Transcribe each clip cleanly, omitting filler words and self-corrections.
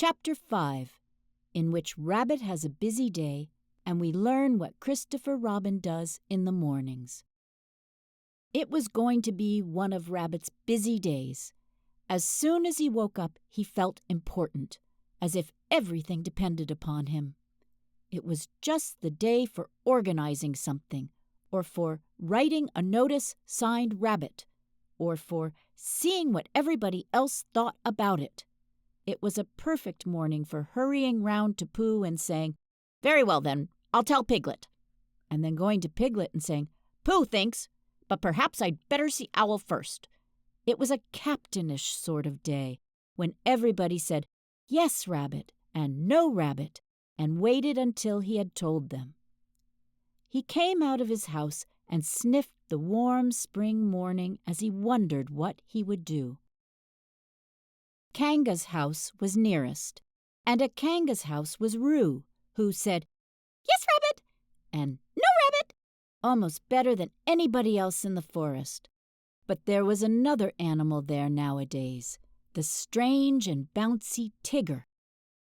Chapter 5, in which Rabbit has a busy day, and we learn what Christopher Robin does in the mornings. It was going to be one of Rabbit's busy days. As soon as he woke up, he felt important, as if everything depended upon him. It was just the day for organizing something, or for writing a notice signed Rabbit, or for seeing what everybody else thought about it. It was a perfect morning for hurrying round to Pooh and saying, "Very well then, I'll tell Piglet," and then going to Piglet and saying, "Pooh thinks, but perhaps I'd better see Owl first." It was a captainish sort of day, when everybody said, "Yes, Rabbit," and "No, Rabbit," and waited until he had told them. He came out of his house and sniffed the warm spring morning as he wondered what he would do. Kanga's house was nearest, and at Kanga's house was Roo, who said, "Yes, Rabbit," and "No, Rabbit," almost better than anybody else in the forest. But there was another animal there nowadays, the strange and bouncy Tigger,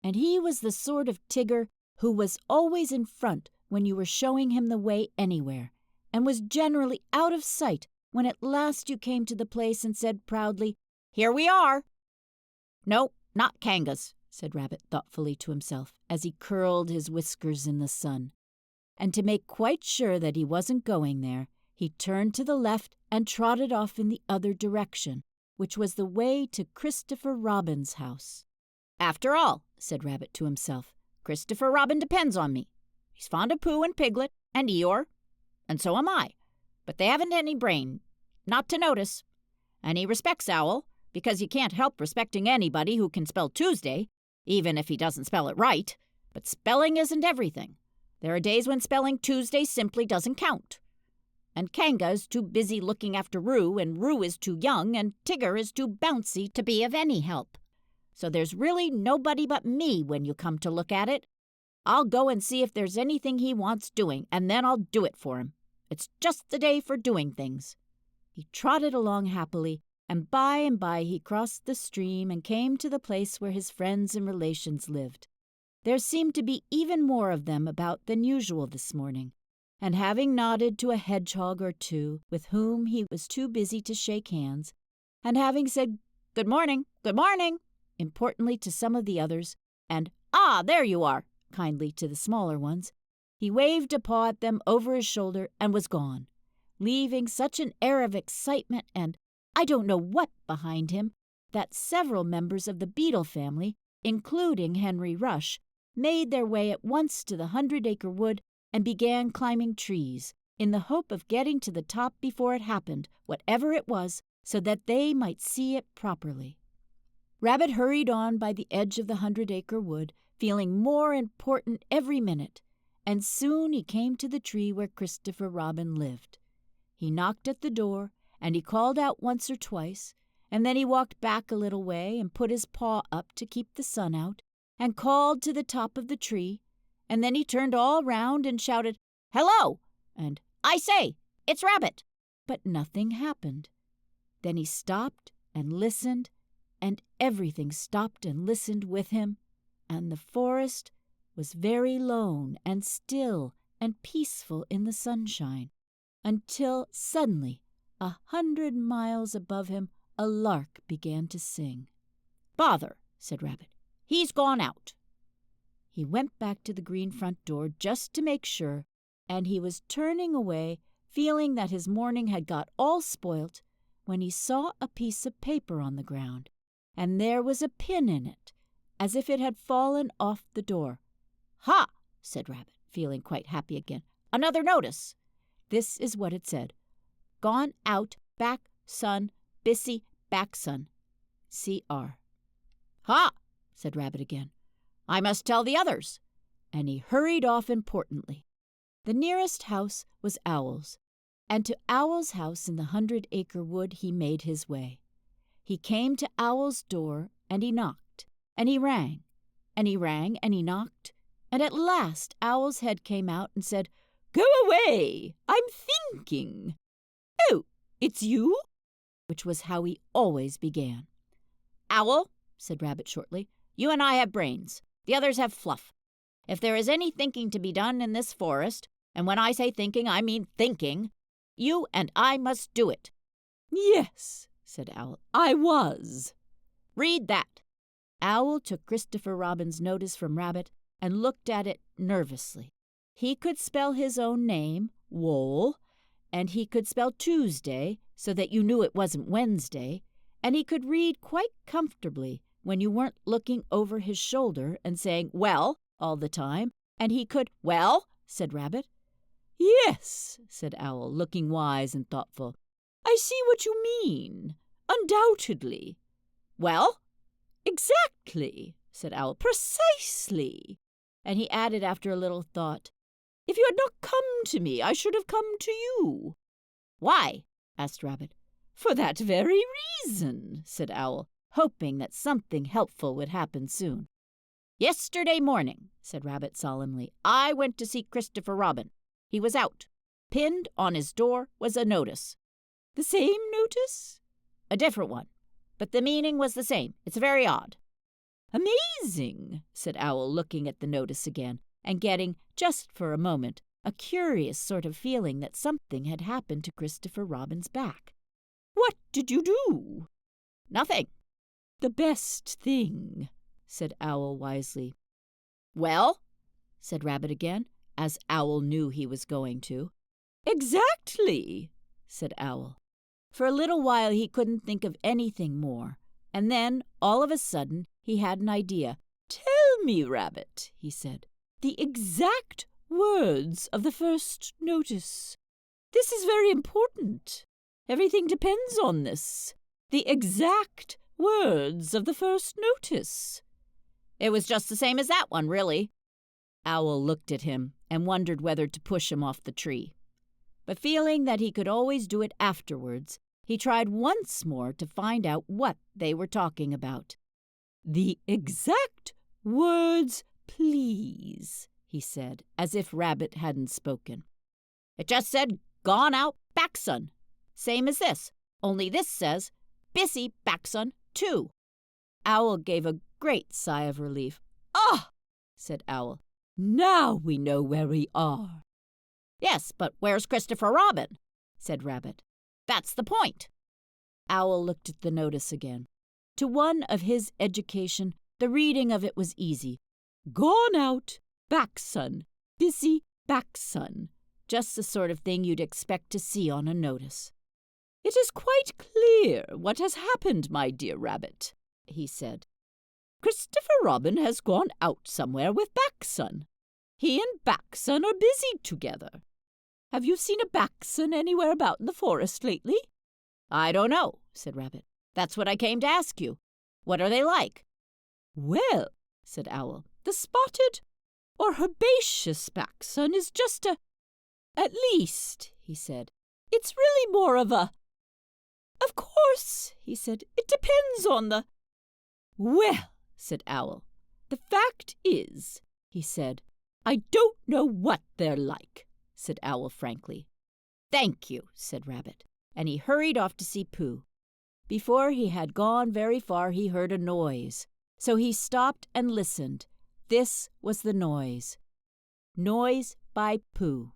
and he was the sort of Tigger who was always in front when you were showing him the way anywhere, and was generally out of sight when at last you came to the place and said proudly, "Here we are." "No, not Kanga's," said Rabbit thoughtfully to himself as he curled his whiskers in the sun. And to make quite sure that he wasn't going there, he turned to the left and trotted off in the other direction, which was the way to Christopher Robin's house. "After all," said Rabbit to himself, "Christopher Robin depends on me. He's fond of Pooh and Piglet and Eeyore, and so am I, but they haven't any brain, not to notice. And he respects Owl, because he can't help respecting anybody who can spell Tuesday, even if he doesn't spell it right. But spelling isn't everything. There are days when spelling Tuesday simply doesn't count. And Kanga is too busy looking after Roo, and Roo is too young, and Tigger is too bouncy to be of any help. So there's really nobody but me when you come to look at it. I'll go and see if there's anything he wants doing, and then I'll do it for him. It's just the day for doing things." He trotted along happily, and by he crossed the stream and came to the place where his friends and relations lived. There seemed to be even more of them about than usual this morning, and having nodded to a hedgehog or two with whom he was too busy to shake hands, and having said good morning, importantly to some of the others, and "Ah, there you are," kindly to the smaller ones, he waved a paw at them over his shoulder and was gone, leaving such an air of excitement and I don't know what behind him that several members of the Beetle family, including Henry Rush, made their way at once to the 100-acre wood and began climbing trees, in the hope of getting to the top before it happened, whatever it was, so that they might see it properly. Rabbit hurried on by the edge of the 100-acre wood, feeling more important every minute, and soon he came to the tree where Christopher Robin lived. He knocked at the door, and he called out once or twice, and then he walked back a little way and put his paw up to keep the sun out, and called to the top of the tree, and then he turned all round and shouted, "Hello!" and "I say, it's Rabbit!" But nothing happened. Then he stopped and listened, and everything stopped and listened with him, and the forest was very lone and still and peaceful in the sunshine, until suddenly 100 miles above him a lark began to sing. "Bother," said Rabbit. "He's gone out." He went back to the green front door just to make sure, and he was turning away, feeling that his morning had got all spoilt, when he saw a piece of paper on the ground, and there was a pin in it, as if it had fallen off the door. "Ha!" said Rabbit, feeling quite happy again. "Another notice." This is what it said: "Gone out, back, sun, Bissy, back, sun. C.R." "Ha!" said Rabbit again. "I must tell the others." And he hurried off importantly. The nearest house was Owl's, and to Owl's house in the 100-acre wood he made his way. He came to Owl's door, and he knocked, and he rang, and he rang, and he knocked, and at last Owl's head came out and said, "Go away, I'm thinking." "Oh, it's you?" which was how he always began. "Owl," said Rabbit shortly, You and I have brains. The others have fluff. If there is any thinking to be done in this forest, and when I say thinking, I mean thinking, you and I must do it." "Yes," said Owl, "I was." "Read that." Owl took Christopher Robin's notice from Rabbit and looked at it nervously. He could spell his own name, Wool, and he could spell Tuesday so that you knew it wasn't Wednesday, and he could read quite comfortably when you weren't looking over his shoulder and saying, "Well," all the time, and he could— "Well?" said Rabbit. "Yes," said Owl, looking wise and thoughtful. "I see what you mean. Undoubtedly." "Well?" "Exactly," said Owl. "Precisely." And he added after a little thought, "If you had not come to me, I should have come to you." "Why?" asked Rabbit. "For that very reason," said Owl, hoping that something helpful would happen soon. "Yesterday morning," said Rabbit solemnly, "I went to see Christopher Robin. He was out. Pinned on his door was a notice." "The same notice?" "A different one. But the meaning was the same. It's very odd." "Amazing," said Owl, looking at the notice again, and getting, just for a moment, a curious sort of feeling that something had happened to Christopher Robin's back. "What did you do?" "Nothing." "The best thing," said Owl wisely. "Well?" said Rabbit again, as Owl knew he was going to. "Exactly," said Owl. For a little while he couldn't think of anything more, and then, all of a sudden, he had an idea. "Tell me, Rabbit," he said, "the exact words of the first notice. This is very important. Everything depends on this. The exact words of the first notice." "It was just the same as that one, really." Owl looked at him and wondered whether to push him off the tree. But feeling that he could always do it afterwards, he tried once more to find out what they were talking about. "The exact words, please," he said, as if Rabbit hadn't spoken. "It just said, 'Gone out, Backson.' Same as this, only this says, 'Bissy Backson, 2.'" Owl gave a great sigh of relief. "Ah!" said Owl. "Now we know where we are." "Yes, but where's Christopher Robin?" said Rabbit. "That's the point." Owl looked at the notice again. To one of his education, the reading of it was easy. "Gone out, Backson, Bissy Backson." Just the sort of thing you'd expect to see on a notice. "It is quite clear what has happened, my dear Rabbit," he said. "Christopher Robin has gone out somewhere with Backson. He and Backson are busy together. Have you seen a Backson anywhere about in the forest lately?" "I don't know," said Rabbit. "That's what I came to ask you. What are they like?" "Well," said Owl, "the spotted or herbaceous Backson is just at least," he said, "it's really more of a— Of course," he said, "it depends on the—" "Well," said Owl, "the fact is," he said, "I don't know what they're like," said Owl frankly. "Thank you," said Rabbit, and he hurried off to see Pooh. Before he had gone very far he heard a noise, so he stopped and listened. This was the noise. Noise by Pooh.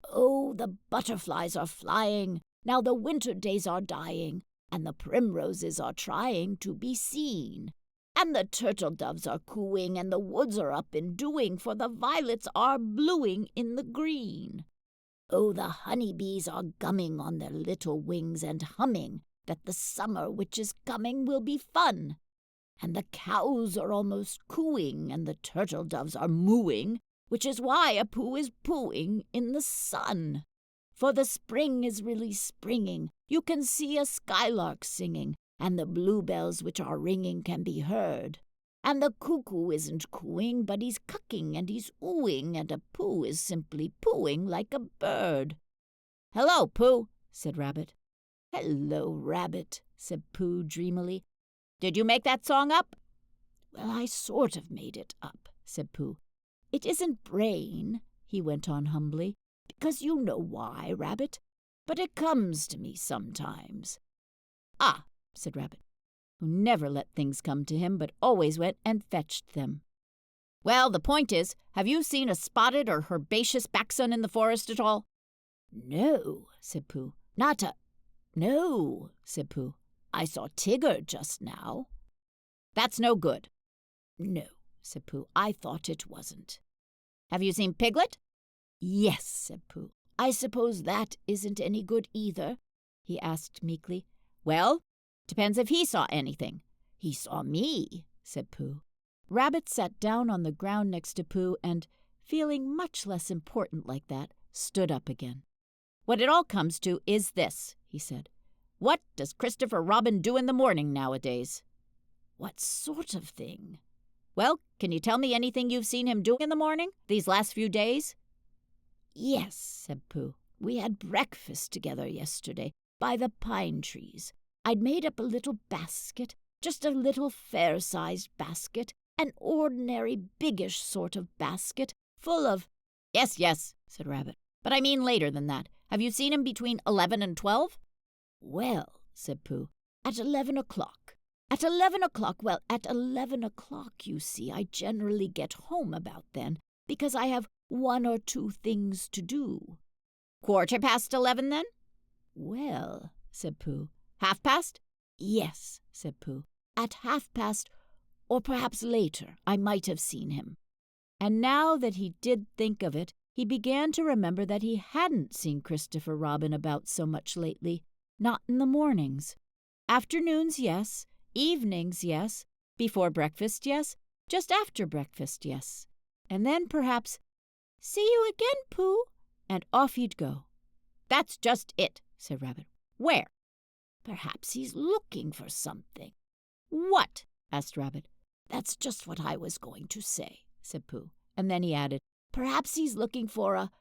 "Oh, the butterflies are flying, now the winter days are dying, and the primroses are trying to be seen. And the turtle doves are cooing, and the woods are up and doing, for the violets are bluing in the green. Oh, the honey bees are gumming on their little wings and humming that the summer which is coming will be fun. And the cows are almost cooing, and the turtle doves are mooing, which is why a Pooh is pooing in the sun. For the spring is really springing. You can see a skylark singing, and the bluebells which are ringing can be heard. And the cuckoo isn't cooing, but he's cucking and he's oohing, and a Pooh is simply pooing like a bird." "Hello, Pooh," said Rabbit. "Hello, Rabbit," said Pooh dreamily. "Did you make that song up?" "Well, I sort of made it up," said Pooh. "It isn't brain," he went on humbly, "because you know why, Rabbit, but it comes to me sometimes." "Ah," said Rabbit. who never let things come to him but always went and fetched them. "Well, the point is, have you seen a spotted or herbaceous baxon in the forest at all?" "No," said Pooh. No," said Pooh. "I saw Tigger just now." "That's no good." "No," said Pooh. "I thought it wasn't." "Have you seen Piglet?" "Yes," said Pooh. "I suppose that isn't any good either?" he asked meekly. "Well, depends if he saw anything." "He saw me," said Pooh. Rabbit sat down on the ground next to Pooh and, feeling much less important like that, stood up again. "What it all comes to is this," he said. "What does Christopher Robin do in the morning nowadays?" "What sort of thing?" "Well, can you tell me anything you've seen him do in the morning, these last few days?" "Yes," said Pooh. "We had breakfast together yesterday by the pine trees. I'd made up a little basket, just a little fair-sized basket, an ordinary biggish sort of basket, full of—" Yes, said Rabbit. "But I mean later than that. Have you seen him between 11 and 12? "Well," said Pooh, "at 11 o'clock. At 11 o'clock, well, at 11 o'clock, you see, I generally get home about then, because I have 1 or 2 things to do." "Quarter past 11, then?" "Well," said Pooh. "Half past?" "Yes," said Pooh. "At 1/2 past, or perhaps later, I might have seen him." And now that he did think of it, he began to remember that he hadn't seen Christopher Robin about so much lately, not in the mornings. Afternoons, yes. Evenings, yes. Before breakfast, yes. Just after breakfast, yes. And then perhaps, "See you again, Pooh," and off he'd go. "That's just it," said Rabbit. "Where?" "Perhaps he's looking for something." "What?" asked Rabbit. "That's just what I was going to say," said Pooh. And then he added, "Perhaps he's looking for a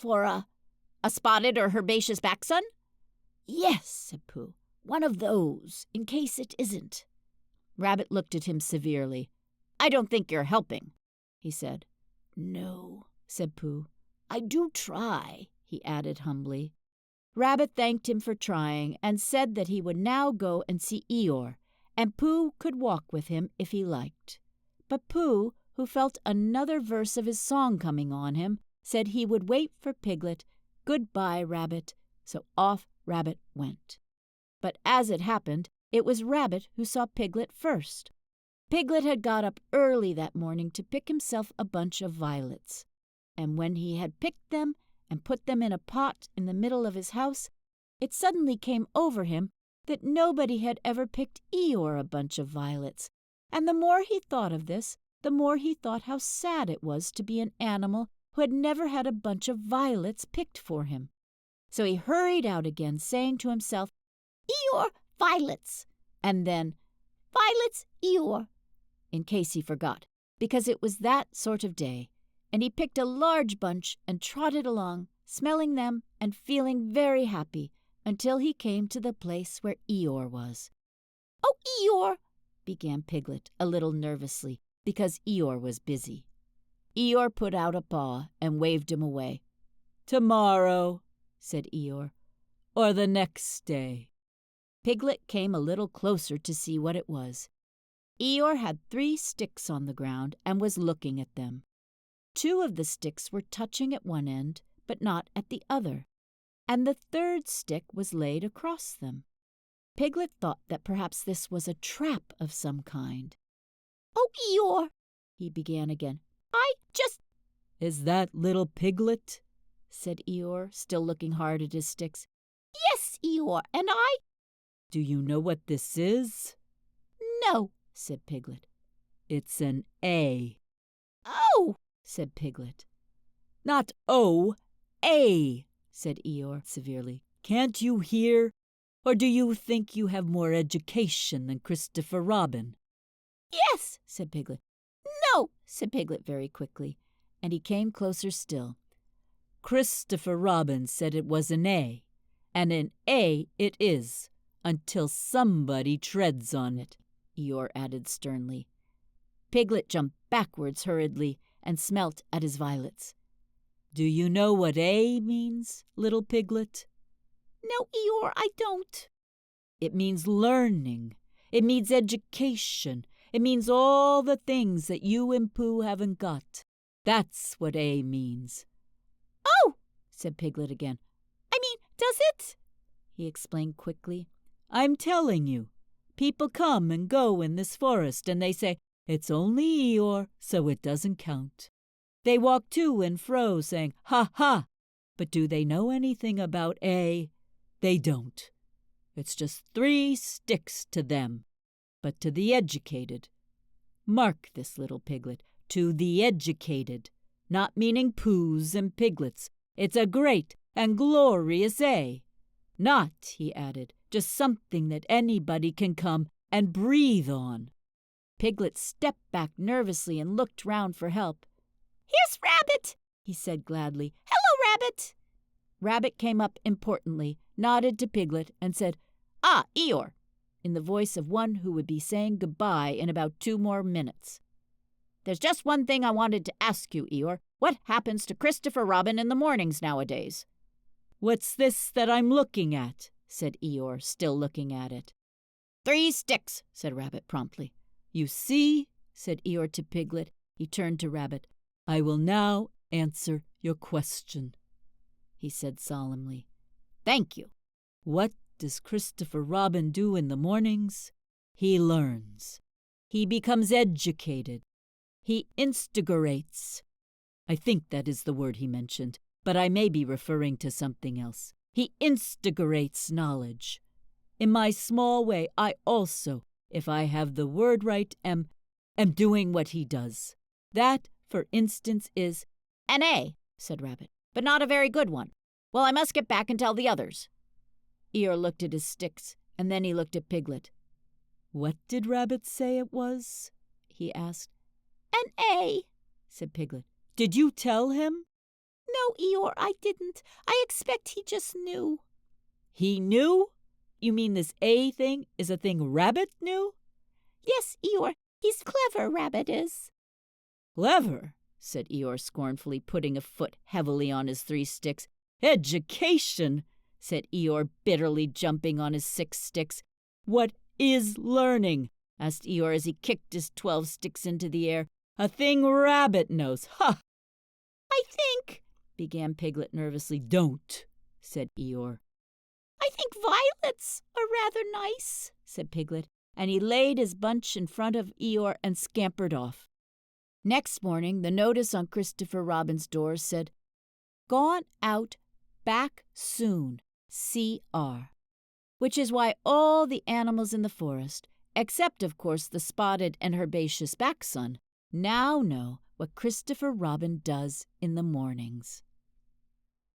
"A spotted or herbaceous baxon?" "Yes," said Pooh. "One of those, in case it isn't." Rabbit looked at him severely. "I don't think you're helping," he said. "No," said Pooh. "I do try," he added humbly. Rabbit thanked him for trying and said that he would now go and see Eeyore, and Pooh could walk with him if he liked. But Pooh, who felt another verse of his song coming on him, said he would wait for Piglet. Goodbye, Rabbit. So off Rabbit went. But as it happened, it was Rabbit who saw Piglet first. Piglet had got up early that morning to pick himself a bunch of violets. And when he had picked them and put them in a pot in the middle of his house, it suddenly came over him that nobody had ever picked Eeyore a bunch of violets. And the more he thought of this, the more he thought how sad it was to be an animal who had never had a bunch of violets picked for him. So he hurried out again, saying to himself, "Eeyore, violets!" and then, "Violets, Eeyore!" in case he forgot, because it was that sort of day, and he picked a large bunch and trotted along, smelling them and feeling very happy, until he came to the place where Eeyore was. "Oh, Eeyore!" began Piglet a little nervously, because Eeyore was busy. Eeyore put out a paw and waved him away. "Tomorrow," said Eeyore, "or the next day." Piglet came a little closer to see what it was. Eeyore had 3 sticks on the ground and was looking at them. 2 of the sticks were touching at one end, but not at the other, and the 3rd stick was laid across them. Piglet thought that perhaps this was a trap of some kind. "Oh, Eeyore!" he began again. "I just—" "Is that little Piglet?" said Eeyore, still looking hard at his sticks. "Yes, Eeyore, and I—" "Do you know what this is?" "No," said Piglet. "It's an A." "Oh!" said Piglet. "Not O, A," said Eeyore severely. "Can't you hear? Or do you think you have more education than Christopher Robin?" "Yes," said Piglet. "No," said Piglet very quickly, and he came closer still. "Christopher Robin said it was an A, and an A it is, until somebody treads on it," Eeyore added sternly. Piglet jumped backwards hurriedly and smelt at his violets. "Do you know what A means, little Piglet?" "No, Eeyore, I don't." "It means learning. It means education. It means all the things that you and Pooh haven't got. That's what A means. Oh, said Piglet again. I mean, does it? He explained quickly. I'm telling you. People come and go in this forest, and they say, it's only Eeyore, so it doesn't count. They walk to and fro, saying, ha ha. But do they know anything about A? They don't. It's just 3 sticks to them. But to the educated, mark this, little piglet, to the educated, not meaning Poohs and Piglets. It's a great and glorious A. Not, he added, just something that anybody can come and breathe on. Piglet stepped back nervously and looked round for help. Here's Rabbit, he said gladly. Hello, Rabbit. Rabbit came up importantly, nodded to Piglet, and said, Ah, Eeyore, in the voice of one who would be saying goodbye in about 2 more minutes. There's just one thing I wanted to ask you, Eeyore. What happens to Christopher Robin in the mornings nowadays? What's this that I'm looking at? Said Eeyore, still looking at it. 3 sticks, said Rabbit promptly. You see, said Eeyore to Piglet. He turned to Rabbit. I will now answer your question, he said solemnly. Thank you. What does Christopher Robin do in the mornings? He learns. He becomes educated. He instigates. I think that is the word he mentioned, but I may be referring to something else. He instigates knowledge. In my small way, I also, if I have the word right, am doing what he does. That, for instance, is an A, said Rabbit, but not a very good one. Well, I must get back and tell the others. Eeyore looked at his sticks, and then he looked at Piglet. What did Rabbit say it was? He asked. An A, said Piglet. Did you tell him? No, Eeyore, I didn't. I expect he just knew. He knew? You mean this A thing is a thing Rabbit knew? Yes, Eeyore. He's clever, Rabbit is. Clever, said Eeyore scornfully, putting a foot heavily on his 3 sticks. Education, said Eeyore, bitterly jumping on his 6 sticks. What is learning? Asked Eeyore as he kicked his 12 sticks into the air. A thing Rabbit knows. Ha! I think, began Piglet nervously. Don't, said Eeyore. I think violets are rather nice, said Piglet, and he laid his bunch in front of Eeyore and scampered off. Next morning, the notice on Christopher Robin's door said, Gone out, back soon, C.R., which is why all the animals in the forest, except, of course, the spotted and herbaceous backsun, now know what Christopher Robin does in the mornings.